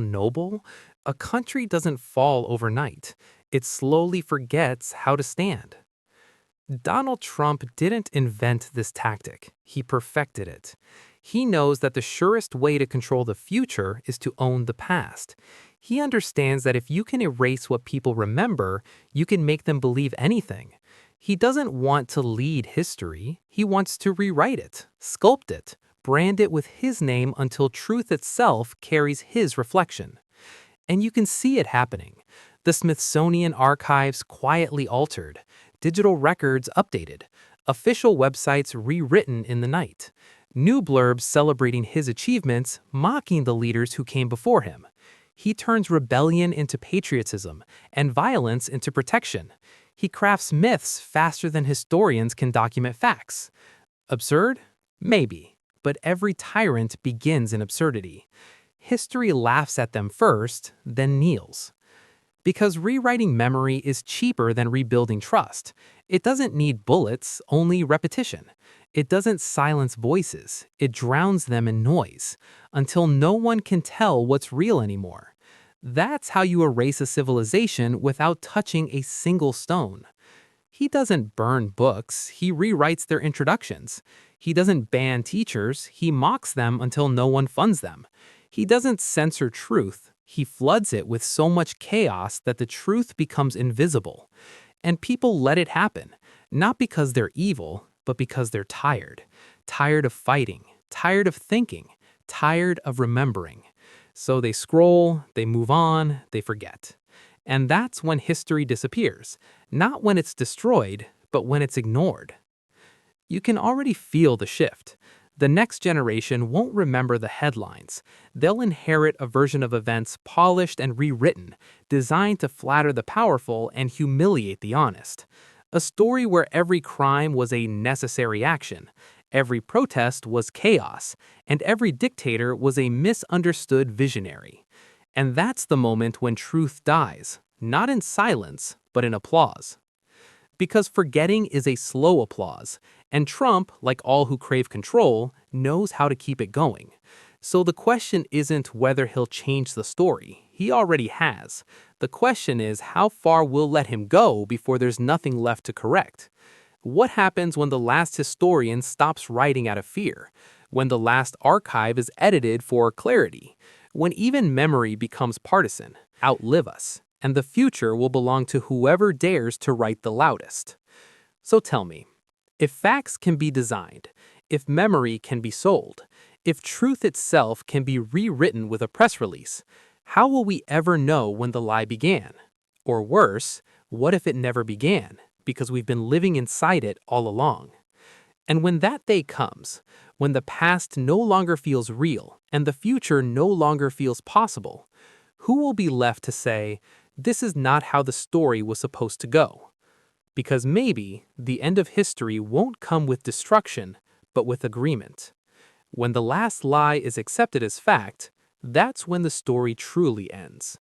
Noble, a country doesn't fall overnight. It slowly forgets how to stand. Donald Trump didn't invent this tactic, he perfected it. He knows that the surest way to control the future is to own the past. He understands that if you can erase what people remember, you can make them believe anything. He doesn't want to lead history, he wants to rewrite it, sculpt it, brand it with his name until truth itself carries his reflection. And you can see it happening. The Smithsonian archives quietly altered, digital records updated, official websites rewritten in the night, new blurbs celebrating his achievements, mocking the leaders who came before him. He turns rebellion into patriotism and violence into protection. He crafts myths faster than historians can document facts. Absurd? Maybe. But every tyrant begins in absurdity. History laughs at them first, then kneels. Because rewriting memory is cheaper than rebuilding trust. It doesn't need bullets, only repetition. It doesn't silence voices, it drowns them in noise, until no one can tell what's real anymore. That's how you erase a civilization without touching a single stone. He doesn't burn books, he rewrites their introductions. He doesn't ban teachers, he mocks them until no one funds them. He doesn't censor truth, he floods it with so much chaos that the truth becomes invisible. And people let it happen, not because they're evil, but because they're tired. Tired of fighting, tired of thinking, tired of remembering. So they scroll, they move on, they forget. And that's when history disappears, not when it's destroyed, but when it's ignored. You can already feel the shift. The next generation won't remember the headlines. They'll inherit a version of events polished and rewritten, designed to flatter the powerful and humiliate the honest. A story where every crime was a necessary action, every protest was chaos, and every dictator was a misunderstood visionary. And that's the moment when truth dies, not in silence, but in applause. Because forgetting is a slow applause, and Trump, like all who crave control, knows how to keep it going. So the question isn't whether he'll change the story. He already has. The question is how far we'll let him go before there's nothing left to correct. What happens when the last historian stops writing out of fear? When the last archive is edited for clarity? When even memory becomes partisan? Outlive us, and the future will belong to whoever dares to write the loudest. So tell me, if facts can be designed, if memory can be sold, if truth itself can be rewritten with a press release, how will we ever know when the lie began? Or worse, what if it never began, because we've been living inside it all along? And when that day comes, when the past no longer feels real and the future no longer feels possible, who will be left to say, this is not how the story was supposed to go? Because maybe the end of history won't come with destruction, but with agreement. When the last lie is accepted as fact, that's when the story truly ends.